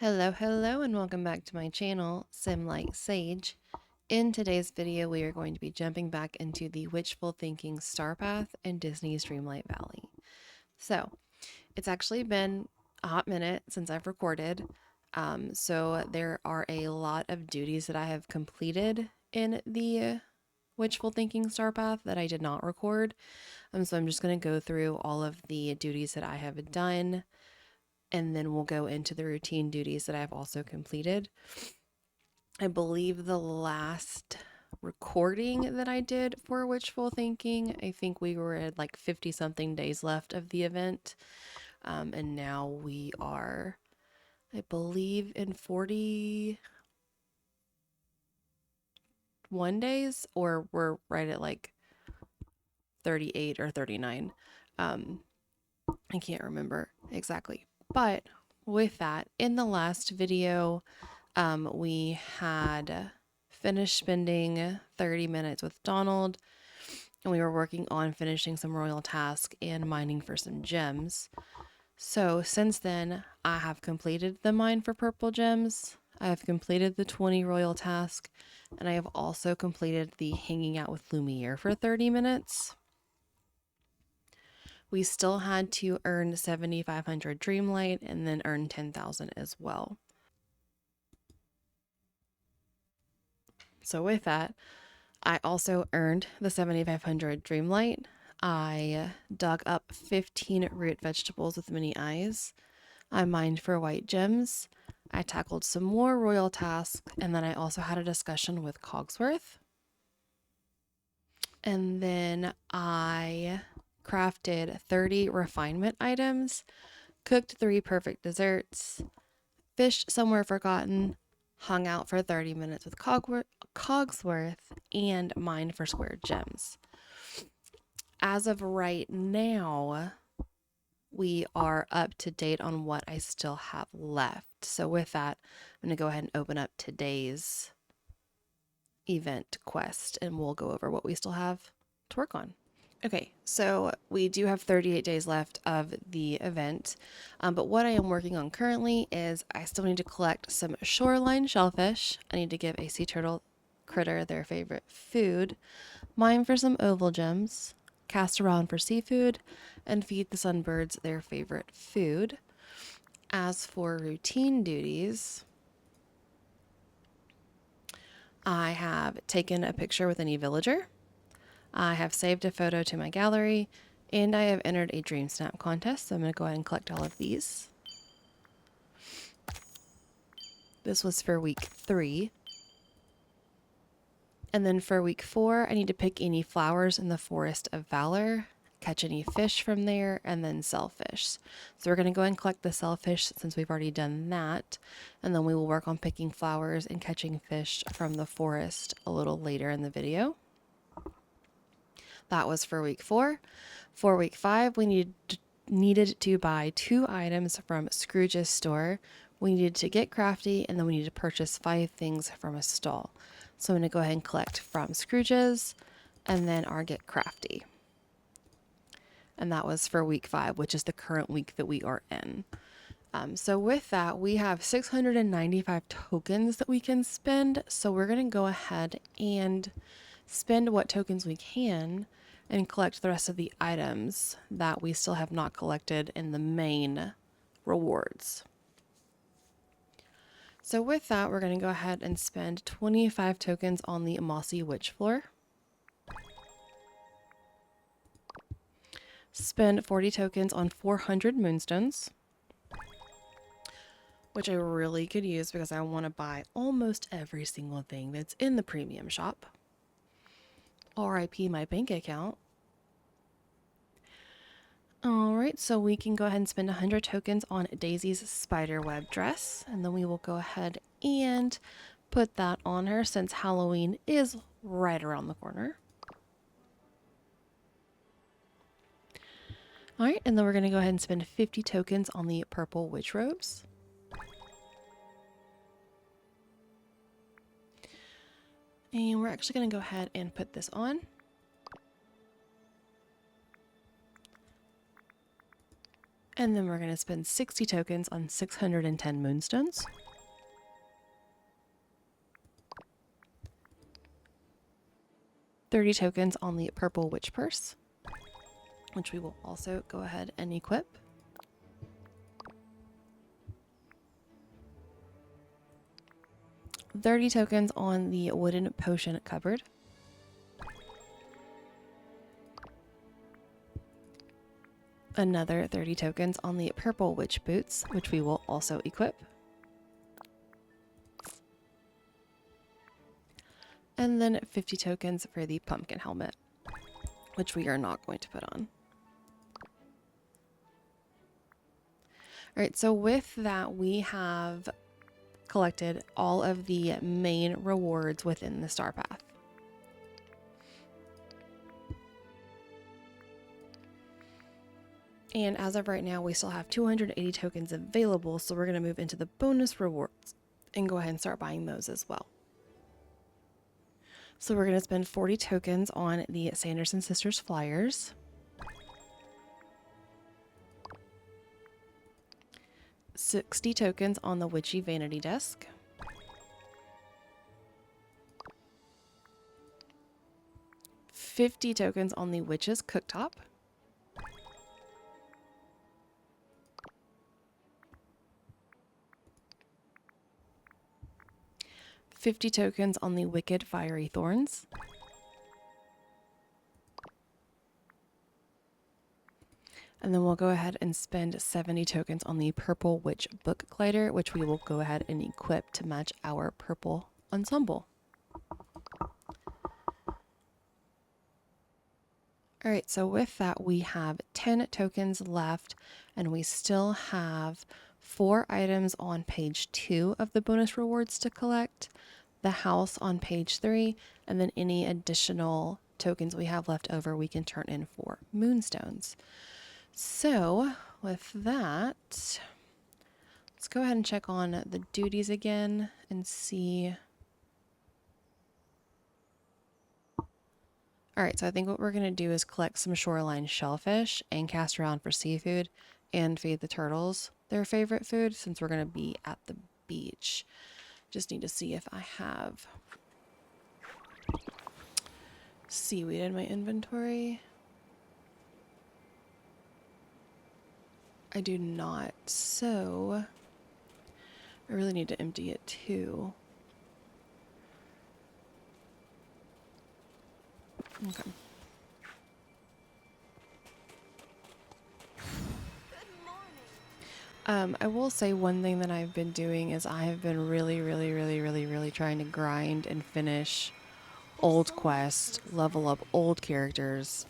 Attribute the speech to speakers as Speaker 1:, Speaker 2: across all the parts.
Speaker 1: Hello, and welcome back to my channel, Simlight Sage. In today's video, we are going to be jumping back into the Witchful Thinking Star Path in Disney's Dreamlight Valley. So, it's actually been a hot minute since I've recorded, so there are a lot of duties that I have completed in the Witchful Thinking Star Path that I did not record. So I'm just going to go through all of the duties that I have done, and then we'll go into the routine duties that I've also completed. I believe the last recording that I did for Witchful Thinking, I think we were at like 50 something days left of the event. And now we are, I believe, in 41 days, or we're right at like 38 or 39. I can't remember exactly. But with that, in the last video, we had finished spending 30 minutes with Donald, and we were working on finishing some royal tasks and mining for some gems. So since then, I have completed the mine for purple gems. I have completed the 20 royal task, and I have also completed the hanging out with Lumiere for 30 minutes. We still had to earn 7,500 Dreamlight and then earn 10,000 as well. So with that, I also earned the 7,500 Dreamlight. I dug up 15 root vegetables with mini eyes. I mined for white gems. I tackled some more royal tasks, and then I also had a discussion with Cogsworth. And then I crafted 30 refinement items, cooked 3 perfect desserts, fished somewhere forgotten, hung out for 30 minutes with Cogsworth, and mined for square gems. As of right now, we are up to date on what I still have left. So with that, I'm going to go ahead and open up today's event quest, and we'll go over what we still have to work on. Okay, so we do have 38 days left of the event, but what I am working on currently is I still need to collect some shoreline shellfish. I need to give a sea turtle critter their favorite food, mine for some oval gems, cast around for seafood, and feed the sunbirds their favorite food. As for routine duties, I have taken a picture with any villager. I have saved a photo to my gallery, and I have entered a Dream Snap contest, so I'm going to go ahead and collect all of these. This was for week 3. And then for week 4, I need to pick any flowers in the Forest of Valor, catch any fish from there, and then sell fish. So we're going to go ahead and collect the sell fish since we've already done that. And then we will work on picking flowers and catching fish from the forest a little later in the video. That was for week 4. For week 5, we needed to buy 2 items from Scrooge's store. We needed to get crafty, and then we needed to purchase 5 things from a stall. So I'm going to go ahead and collect from Scrooge's and then our get crafty. And that was for week 5, which is the current week that we are in. So with that, we have 695 tokens that we can spend. So we're going to go ahead and spend what tokens we can and collect the rest of the items that we still have not collected in the main rewards. So with that, we're going to go ahead and spend 25 tokens on the Mossy Witch Floor. Spend 40 tokens on 400 Moonstones, which I really could use because I want to buy almost every single thing that's in the premium shop. RIP my bank account. Alright, so we can go ahead and spend 100 tokens on Daisy's spiderweb dress, and then we will go ahead and put that on her since Halloween is right around the corner. Alright, and then we're going to go ahead and spend 50 tokens on the purple witch robes. And we're actually going to go ahead and put this on. And then we're going to spend 60 tokens on 610 moonstones. $30 tokens on the purple witch purse, which we will also go ahead and equip. $30 tokens on the wooden potion cupboard. Another 30 tokens on the purple witch boots, which we will also equip. And then 50 tokens for the pumpkin helmet, which we are not going to put on. All right, so with that, we have collected all of the main rewards within the star path. And as of right now, we still have 280 tokens available, so we're going to move into the bonus rewards and go ahead and start buying those as well. So we're going to spend 40 tokens on the Sanderson Sisters flyers. $60 tokens on the Witchy Vanity Desk. $50 tokens on the Witch's Cooktop. $50 tokens on the Wicked Fiery Thorns. And then we'll go ahead and spend 70 tokens on the Purple Witch Book Glider, which we will go ahead and equip to match our purple ensemble. All right, so with that, we have 10 tokens left, and we still have 4 items on page 2 of the bonus rewards to collect, the house on page 3, and then any additional tokens we have left over we can turn in for moonstones. So with that, let's go ahead and check on the duties again and see. All right, so I think what we're going to do is collect some shoreline shellfish and cast around for seafood and feed the turtles their favorite food since we're going to be at the beach. Just need to see if I have seaweed in my inventory. I do not, so I really need to empty it too. Okay. I will say one thing that I've been doing is I have been really trying to grind and finish old quests, level up old characters,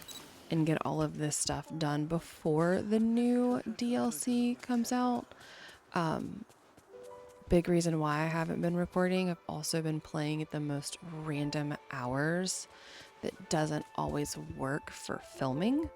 Speaker 1: and get all of this stuff done before the new DLC comes out. Big reason why I haven't been reporting. I've also been playing at the most random hours that doesn't always work for filming.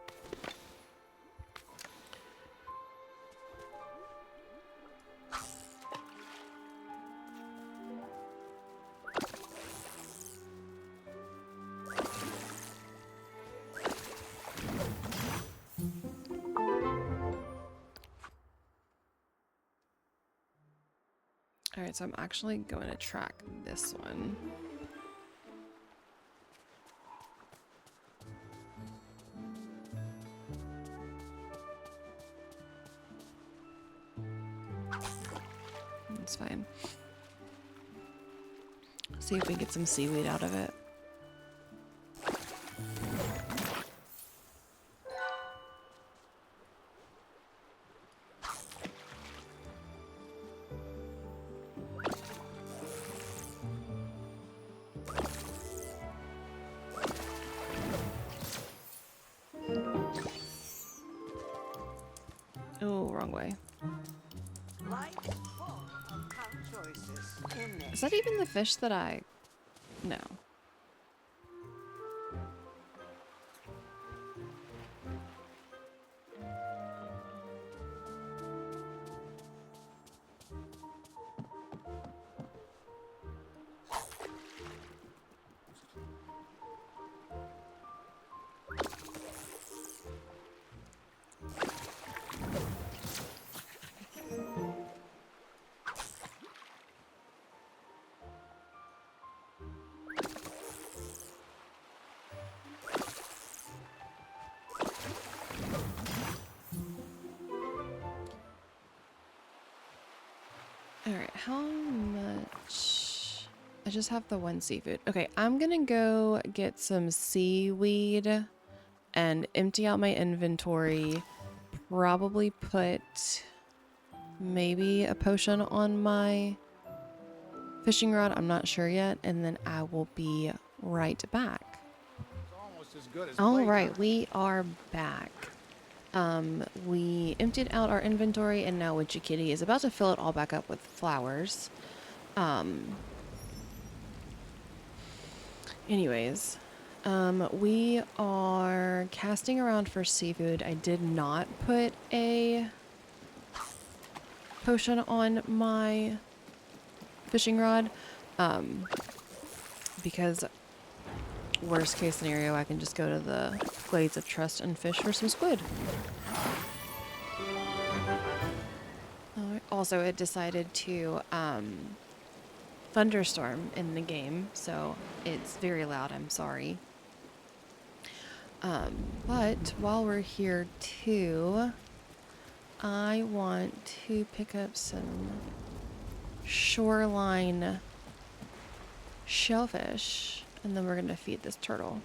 Speaker 1: All right, so I'm actually going to track this one. That's fine. See if we get some seaweed out of it. Oh, wrong way. Is that even the fish that I... No. All right, how much? I just have the one seafood. Okay, I'm gonna go get some seaweed and empty out my inventory. Probably put maybe a potion on my fishing rod. I'm not sure yet. And then I will be right back.
Speaker 2: It's almost as good as
Speaker 1: All right,
Speaker 2: playtime.
Speaker 1: we are back. We emptied out our inventory and now Witchy Kitty is about to fill it all back up with flowers. Anyways, we are casting around for seafood. I did not put a potion on my fishing rod, because worst case scenario, I can just go to the Glades of Trust and fish for some squid. Also, it decided to thunderstorm in the game, so it's very loud. I'm sorry. But while we're here too, I want to pick up some shoreline shellfish, and then we're gonna feed this turtle.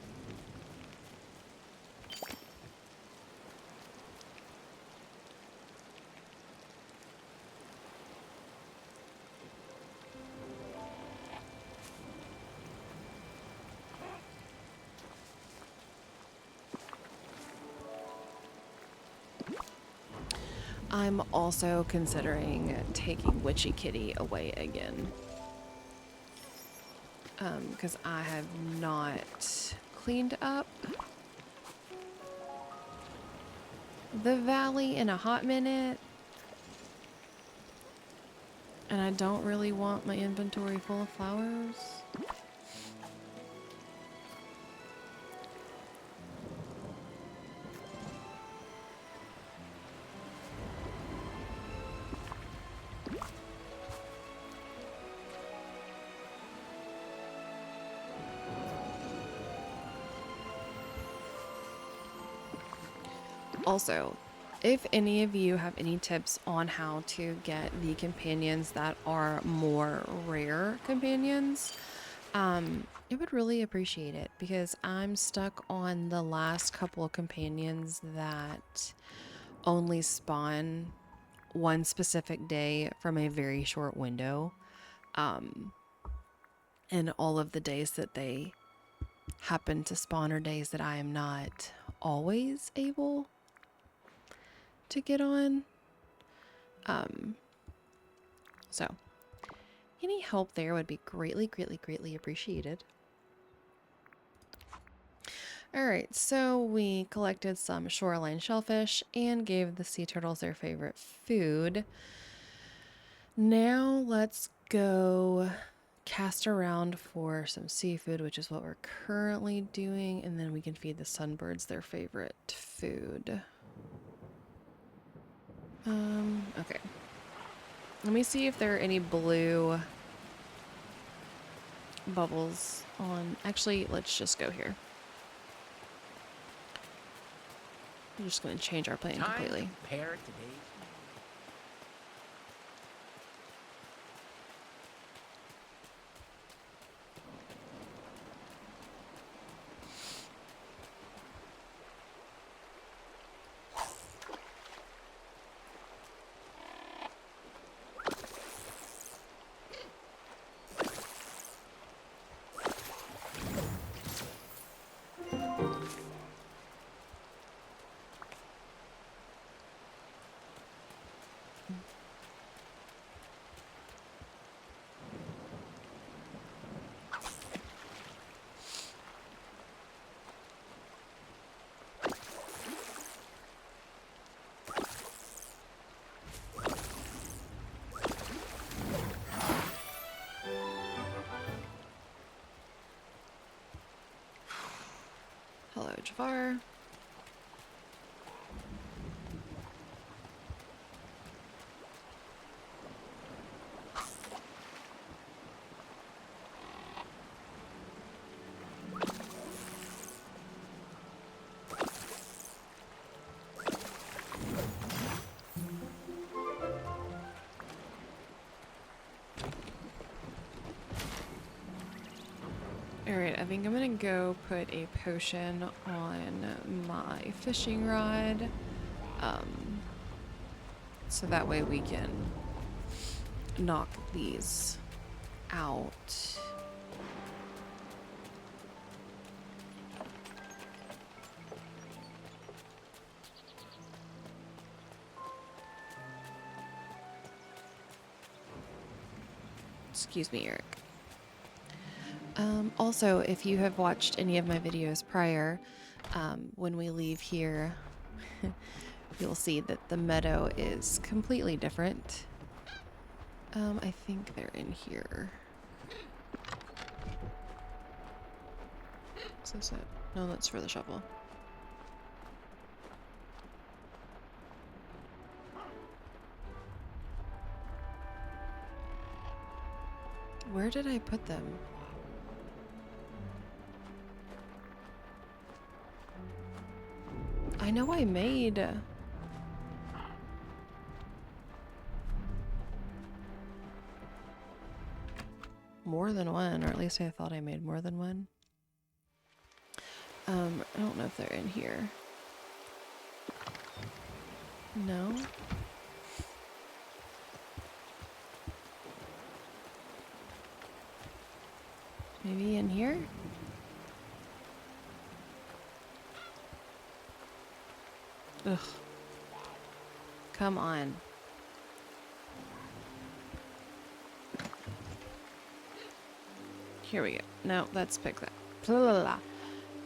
Speaker 1: I'm also considering taking Witchy Kitty away again. Because I have not cleaned up the valley in a hot minute. And I don't really want my inventory full of flowers. Also, if any of you have any tips on how to get the companions that are more rare companions, I would really appreciate it because I'm stuck on the last couple of companions that only spawn one specific day from a very short window. And all of the days that they happen to spawn are days that I am not always able to get on. So any help there would be greatly, greatly, greatly appreciated. Alright, so we collected some shoreline shellfish and gave the sea turtles their favorite food. Now let's go cast around for some seafood, which is what we're currently doing, and then we can feed the sunbirds their favorite food. Okay. Let me see if there are any blue bubbles on. Actually, let's just go here. I'm just going to change our plan completely.
Speaker 2: Compare today's.
Speaker 1: Hello, Jafar. Alright, I think I'm gonna go put a potion on my fishing rod. So that way we can knock these out. Excuse me, Eric. Also, if you have watched any of my videos prior, when we leave here, you'll see that the meadow is completely different. I think they're in here. Is this it? No, that's for the shovel. Where did I put them? I know I made... more than one, or at least I thought I made more than one. I don't know if they're in here. No? Maybe in here? Ugh. Come on. Here we go. No, let's pick that. Blah, blah, blah.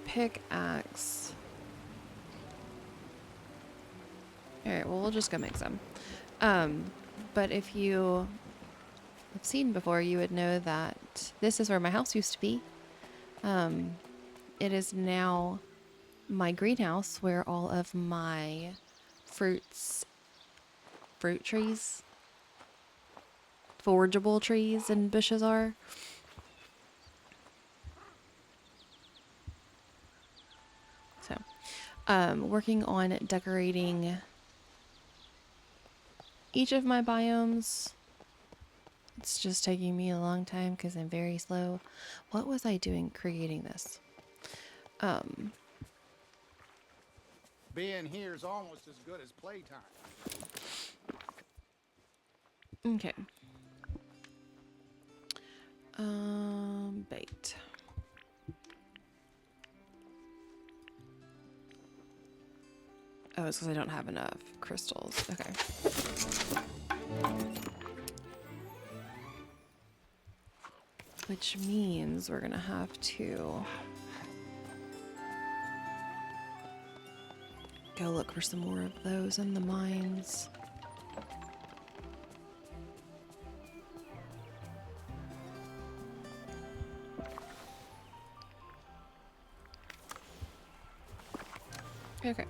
Speaker 1: Pickaxe. Alright, well, we'll just go make some. But if you have seen before, you would know that this is where my house used to be. It is now my greenhouse where all of my fruit trees, forageable trees and bushes are. So, working on decorating each of my biomes. It's just taking me a long time because I'm very slow. What was I doing creating this?
Speaker 2: Being here is almost as good as playtime.
Speaker 1: Okay. Bait. Oh, it's because I don't have enough crystals. Okay. Which means we're gonna have to go look for some more of those in the mines. Okay.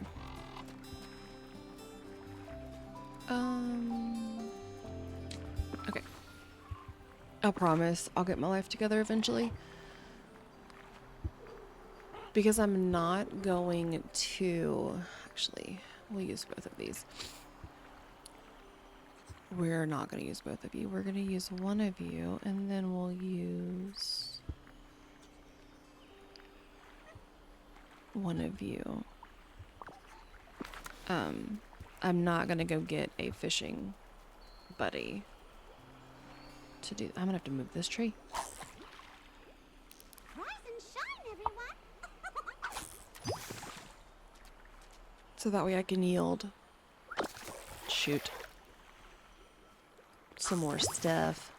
Speaker 1: Okay. I'll promise I'll get my life together eventually. Because I'm not going to... Actually, we'll use both of these. We're not going to use both of you. We're going to use one of you, and then we'll use... one of you. I'm not going to go get a fishing buddy to do... I'm going to have to move this tree. So that way I can yield. Shoot. Some more stuff.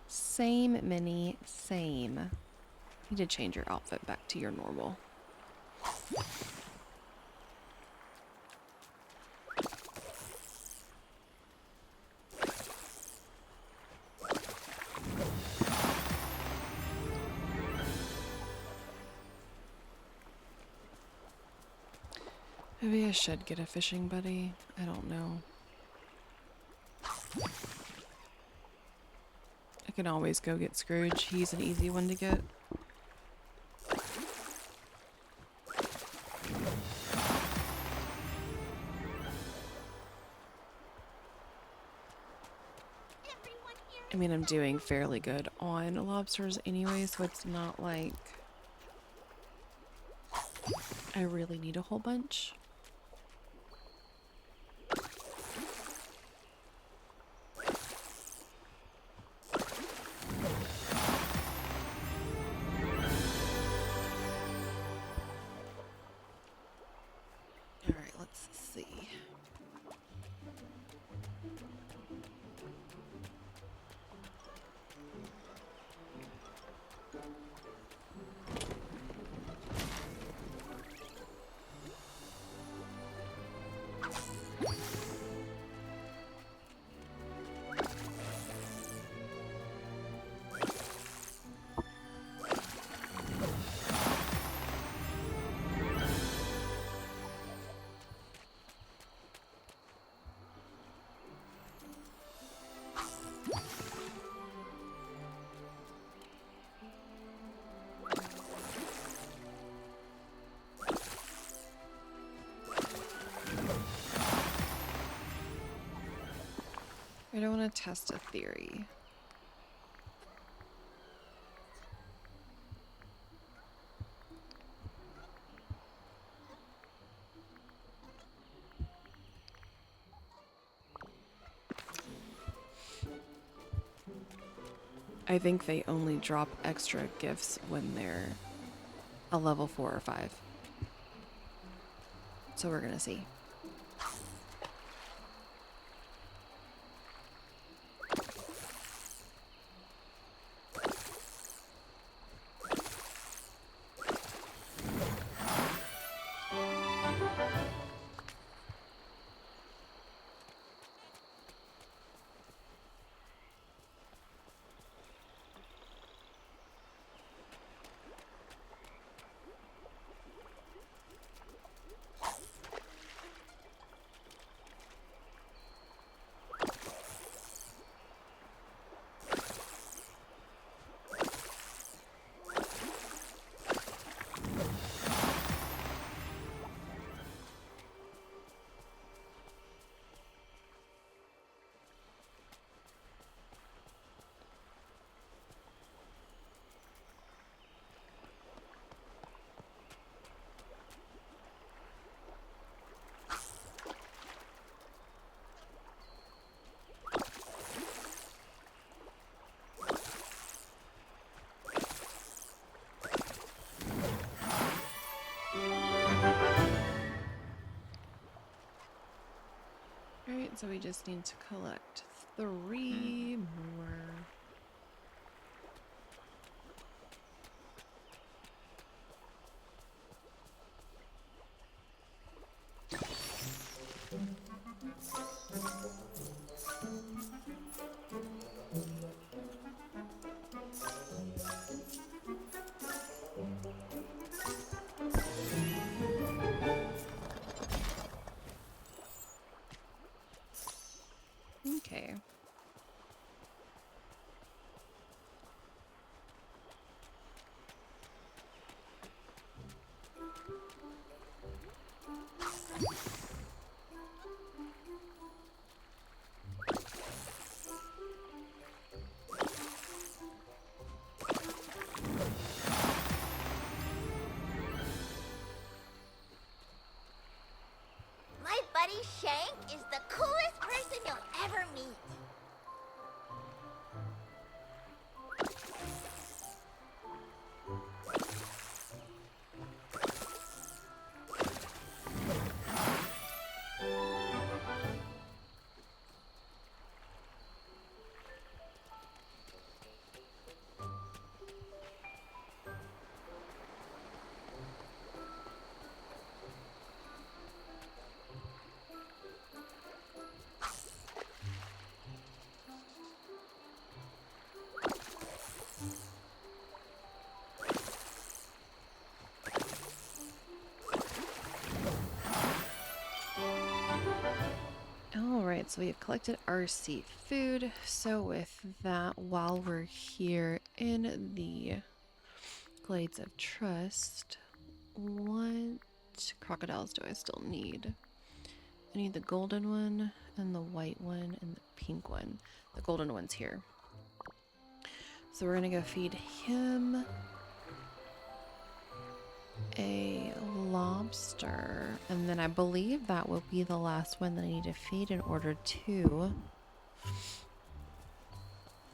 Speaker 1: Same, Minnie, same. You need to change your outfit back to your normal. Maybe I should get a fishing buddy. I don't know. I can always go get Scrooge. He's an easy one to get. I mean, I'm doing fairly good on lobsters anyway, so it's not like I really need a whole bunch. All right, let's see. I don't want to test a theory. I think they only drop extra gifts when they're a level 4 or 5. So we're gonna see. Alright, so we just need to collect 3 more. Okay.
Speaker 3: My buddy Shank is the coolest person you'll ever meet.
Speaker 1: Alright, so we have collected our seafood. So with that, while we're here in the Glades of Trust, what crocodiles do I still need? I need the golden one and the white one and the pink one. The golden one's here. So we're gonna go feed him a lobster, and then I believe that will be the last one that I need to feed in order to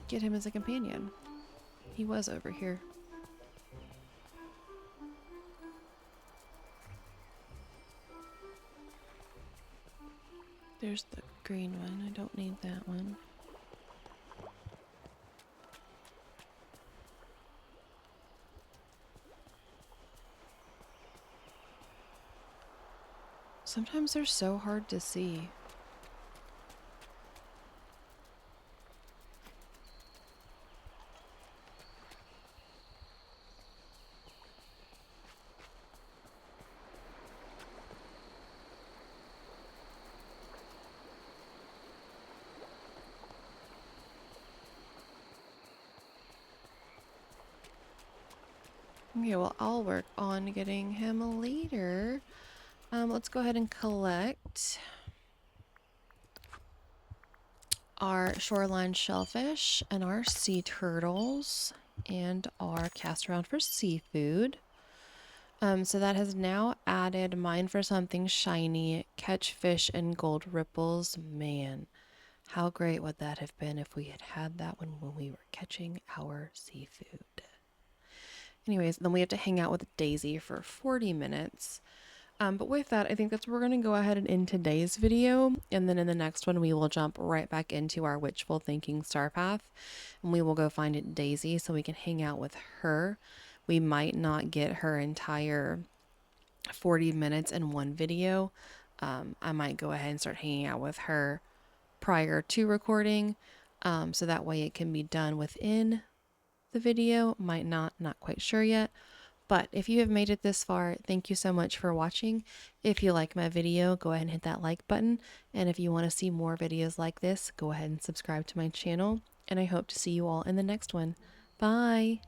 Speaker 1: get him as a companion. He was over here. There's the green one. I don't need that one. Sometimes they're so hard to see. Okay, well, I'll work on getting him later. Let's go ahead and collect our shoreline shellfish and our sea turtles and our cast around for seafood. So that has now added mine for something shiny, catch fish and gold ripples. Man, how great would that have been if we had had that one when we were catching our seafood. Anyways, then we have to hang out with Daisy for 40 minutes. But with that, I think that's where we're going to go ahead and end today's video. And then in the next one, we will jump right back into our Witchful Thinking Star Path. And we will go find Daisy so we can hang out with her. We might not get her entire 40 minutes in one video. I might go ahead and start hanging out with her prior to recording. So that way it can be done within the video. Might not quite sure yet. But if you have made it this far, thank you so much for watching. If you like my video, go ahead and hit that like button. And if you want to see more videos like this, go ahead and subscribe to my channel. And I hope to see you all in the next one. Bye!